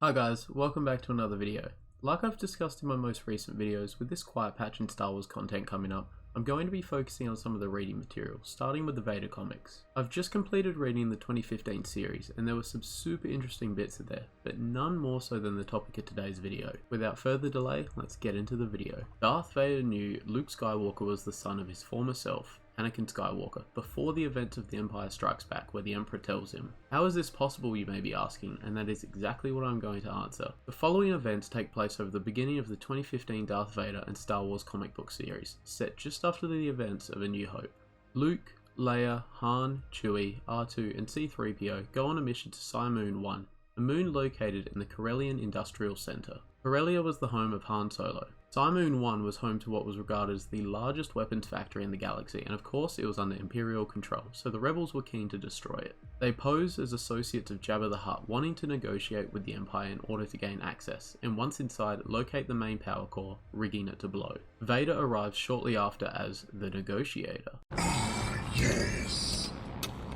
Hi guys, welcome back to another video. Like I've discussed in my most recent videos, with this quiet patch in Star Wars content coming up, I'm going to be focusing on some of the reading material, starting with the Vader comics. I've just completed reading the 2015 series, and there were some super interesting bits in there, but none more so than the topic of today's video. Without further delay, let's get into the video. Darth Vader knew Luke Skywalker was the son of his former self, Anakin Skywalker, before the events of The Empire Strikes Back, where the Emperor tells him. How is this possible, you may be asking, and that is exactly what I'm going to answer. The following events take place over the beginning of the 2015 Darth Vader and Star Wars comic book series, set just after the events of A New Hope. Luke, Leia, Han, Chewie, R2 and C-3PO go on a mission to Cymoon 1, a moon located in the Corellian Industrial Center. Corellia was the home of Han Solo. Cymoon 1 was home to what was regarded as the largest weapons factory in the galaxy, and of course it was under Imperial control, so the rebels were keen to destroy it. They pose as associates of Jabba the Hutt, wanting to negotiate with the Empire in order to gain access, and once inside, locate the main power core, rigging it to blow. Vader arrives shortly after as the Negotiator. Yes,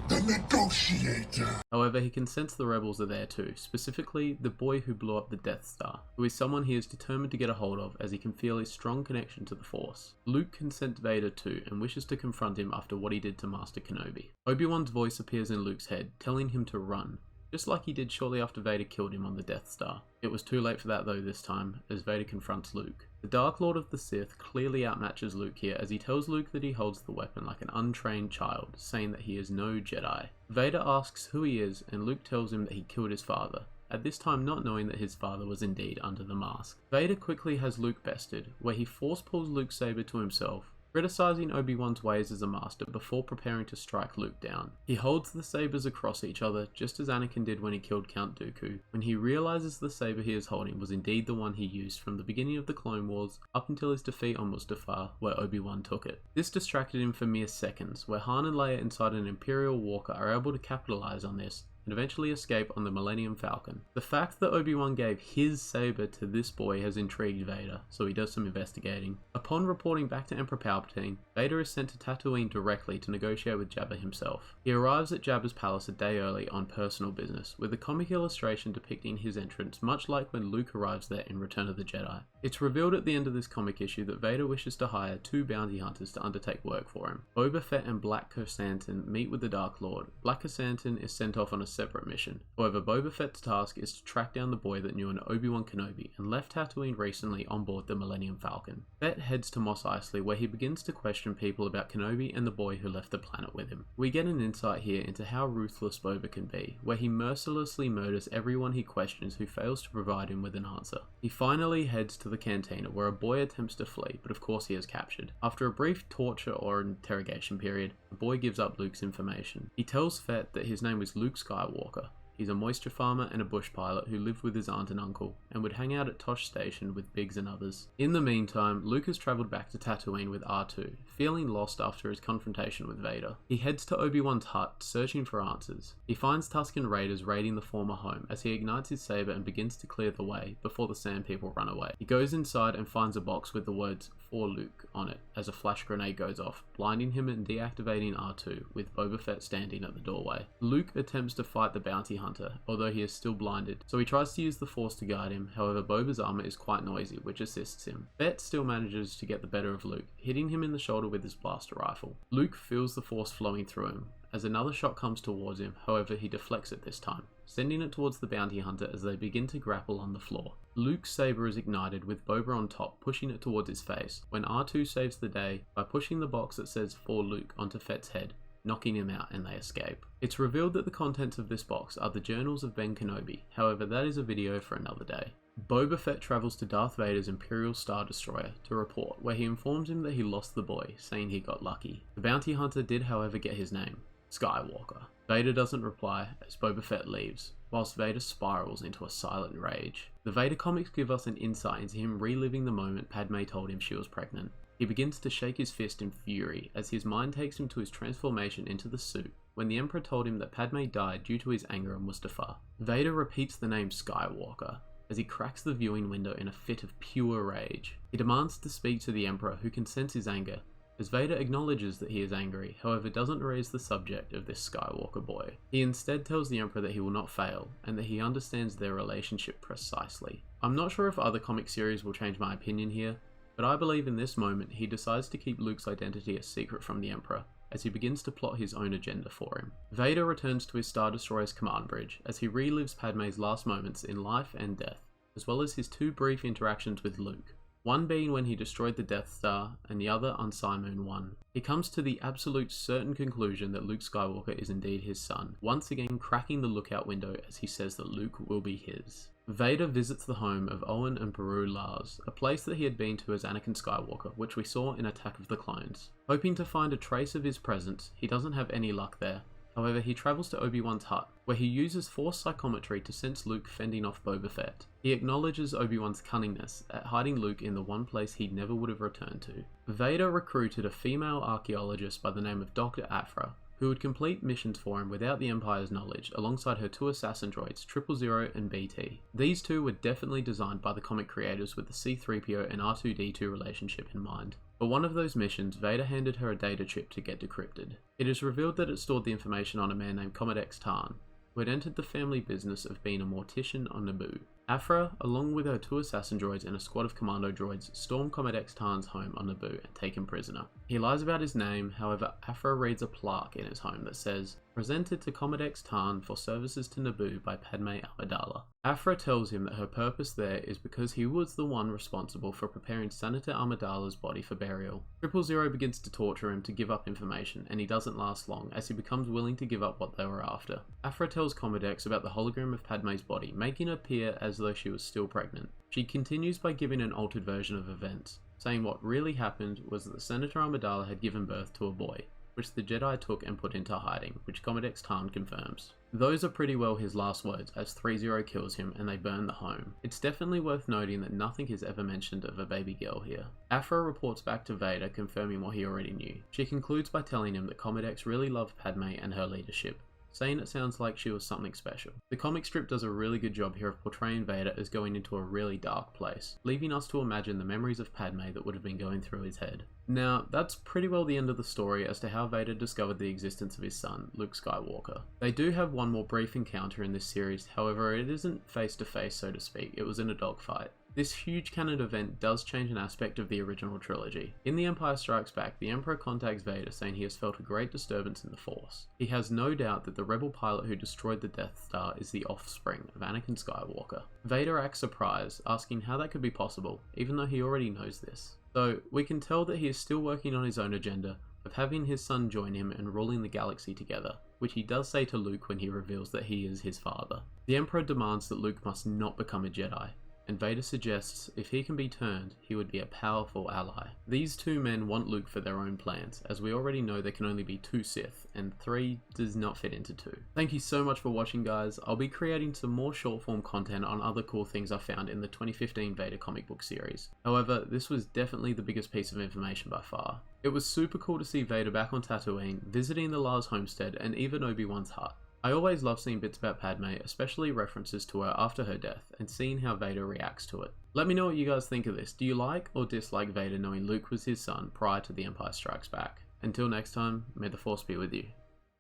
the Negotiator. However, he can sense the rebels are there too, specifically the boy who blew up the Death Star, who is someone he is determined to get a hold of as he can feel a strong connection to the Force. Luke can sense Vader too and wishes to confront him after what he did to Master Kenobi. Obi-Wan's voice appears in Luke's head, telling him to run, just like he did shortly after Vader killed him on the Death Star. It was too late for that though this time, as Vader confronts Luke. The Dark Lord of the Sith clearly outmatches Luke here, as he tells Luke that he holds the weapon like an untrained child, saying that he is no Jedi. Vader asks who he is, and Luke tells him that he killed his father, at this time not knowing that his father was indeed under the mask. Vader quickly has Luke bested, where he force pulls Luke's saber to himself, criticizing Obi-Wan's ways as a master before preparing to strike Luke down. He holds the sabers across each other, just as Anakin did when he killed Count Dooku, when he realizes the saber he is holding was indeed the one he used from the beginning of the Clone Wars up until his defeat on Mustafar, where Obi-Wan took it. This distracted him for mere seconds, where Han and Leia inside an Imperial walker are able to capitalize on this and eventually escape on the Millennium Falcon. The fact that Obi-Wan gave his saber to this boy has intrigued Vader, so he does some investigating. Upon reporting back to Emperor Palpatine, Vader is sent to Tatooine directly to negotiate with Jabba himself. He arrives at Jabba's palace a day early on personal business, with a comic illustration depicting his entrance much like when Luke arrives there in Return of the Jedi. It's revealed at the end of this comic issue that Vader wishes to hire 2 bounty hunters to undertake work for him. Boba Fett and Black Krrsantan meet with the Dark Lord. Black Krrsantan is sent off on a separate mission. However, Boba Fett's task is to track down the boy that knew an Obi-Wan Kenobi and left Tatooine recently on board the Millennium Falcon. Fett heads to Mos Eisley, where he begins to question people about Kenobi and the boy who left the planet with him. We get an insight here into how ruthless Boba can be, where he mercilessly murders everyone he questions who fails to provide him with an answer. He finally heads to the cantina, where a boy attempts to flee, but of course he is captured. After a brief torture or interrogation period, the boy gives up Luke's information. He tells Fett that his name is Luke Skywalker. He's a moisture farmer and a bush pilot who lived with his aunt and uncle, and would hang out at Tosh Station with Biggs and others. In the meantime, Luke has travelled back to Tatooine with R2, feeling lost after his confrontation with Vader. He heads to Obi-Wan's hut, searching for answers. He finds Tusken Raiders raiding the former home, as he ignites his saber and begins to clear the way, before the Sand People run away. He goes inside and finds a box with the words, "For Luke," on it, as a flash grenade goes off, blinding him and deactivating R2, with Boba Fett standing at the doorway. Luke attempts to fight the bounty hunter, although he is still blinded, so he tries to use the Force to guide him. However, Boba's armor is quite noisy, which assists him. Fett still manages to get the better of Luke, hitting him in the shoulder with his blaster rifle. Luke feels the Force flowing through him, as another shot comes towards him. However, he deflects it this time, sending it towards the bounty hunter as they begin to grapple on the floor. Luke's saber is ignited, with Boba on top pushing it towards his face, when R2 saves the day by pushing the box that says "For Luke" onto Fett's head, knocking him out, and they escape. It's revealed that the contents of this box are the journals of Ben Kenobi. However, that is a video for another day. Boba Fett travels to Darth Vader's Imperial Star Destroyer to report, where he informs him that he lost the boy, saying he got lucky. The bounty hunter did however get his name, Skywalker. Vader doesn't reply as Boba Fett leaves, whilst Vader spirals into a silent rage. The Vader comics give us an insight into him reliving the moment Padme told him she was pregnant. He begins to shake his fist in fury as his mind takes him to his transformation into the suit when the Emperor told him that Padme died due to his anger on Mustafar. Vader repeats the name Skywalker as he cracks the viewing window in a fit of pure rage. He demands to speak to the Emperor, who can sense his anger as Vader acknowledges that he is angry, however doesn't raise the subject of this Skywalker boy. He instead tells the Emperor that he will not fail, and that he understands their relationship precisely. I'm not sure if other comic series will change my opinion here, but I believe in this moment he decides to keep Luke's identity a secret from the Emperor, as he begins to plot his own agenda for him. Vader returns to his Star Destroyer's command bridge, as he relives Padme's last moments in life and death, as well as his two brief interactions with Luke, one being when he destroyed the Death Star, and the other on Moon 1. He comes to the absolute certain conclusion that Luke Skywalker is indeed his son, once again cracking the lookout window as he says that Luke will be his. Vader visits the home of Owen and Beru Lars, a place that he had been to as Anakin Skywalker, which we saw in Attack of the Clones. Hoping to find a trace of his presence, he doesn't have any luck there. However, he travels to Obi-Wan's hut, where he uses Force psychometry to sense Luke fending off Boba Fett. He acknowledges Obi-Wan's cunningness at hiding Luke in the one place he never would have returned to. Vader recruited a female archaeologist by the name of Dr. Aphra, who would complete missions for him without the Empire's knowledge, alongside her two assassin droids, 000 and BT. These two were definitely designed by the comic creators with the C-3PO and R2-D2 relationship in mind. For one of those missions, Vader handed her a data chip to get decrypted. It is revealed that it stored the information on a man named Commodore Tarn, who had entered the family business of being a mortician on Naboo. Aphra, along with her two assassin droids and a squad of commando droids, storm Commodore Tarn's home on Naboo and take him prisoner. He lies about his name, however Aphra reads a plaque in his home that says, "Presented to Commodore Tarn for services to Naboo by Padme Amidala." Aphra tells him that her purpose there is because he was the one responsible for preparing Senator Amidala's body for burial. 000 begins to torture him to give up information, and he doesn't last long as he becomes willing to give up what they were after. Aphra tells Commodore about the hologram of Padme's body, making it appear as though she was still pregnant. She continues by giving an altered version of events, saying what really happened was that Senator Amidala had given birth to a boy, which the Jedi took and put into hiding, which Commodore Tarn confirms. Those are pretty well his last words as 30 kills him and they burn the home. It's definitely worth noting that nothing is ever mentioned of a baby girl here. Aphra reports back to Vader confirming what he already knew. She concludes by telling him that Commodore really loved Padme and her leadership, saying it sounds like she was something special. The comic strip does a really good job here of portraying Vader as going into a really dark place, leaving us to imagine the memories of Padme that would have been going through his head. Now, that's pretty well the end of the story as to how Vader discovered the existence of his son, Luke Skywalker. They do have one more brief encounter in this series, however it isn't face to face so to speak, it was in a dogfight. This huge canon event does change an aspect of the original trilogy. In The Empire Strikes Back, the Emperor contacts Vader saying he has felt a great disturbance in the Force. He has no doubt that the rebel pilot who destroyed the Death Star is the offspring of Anakin Skywalker. Vader acts surprised, asking how that could be possible, even though he already knows this. So, we can tell that he is still working on his own agenda of having his son join him and ruling the galaxy together, which he does say to Luke when he reveals that he is his father. The Emperor demands that Luke must not become a Jedi, and Vader suggests if he can be turned, he would be a powerful ally. These two men want Luke for their own plans, as we already know there can only be 2 Sith, and 3 does not fit into 2. Thank you so much for watching, guys. I'll be creating some more short form content on other cool things I found in the 2015 Vader comic book series. However, this was definitely the biggest piece of information by far. It was super cool to see Vader back on Tatooine, visiting the Lars homestead, and even Obi-Wan's hut. I always love seeing bits about Padme, especially references to her after her death, and seeing how Vader reacts to it. Let me know what you guys think of this. Do you like or dislike Vader knowing Luke was his son prior to The Empire Strikes Back? Until next time, may the Force be with you.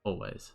Always.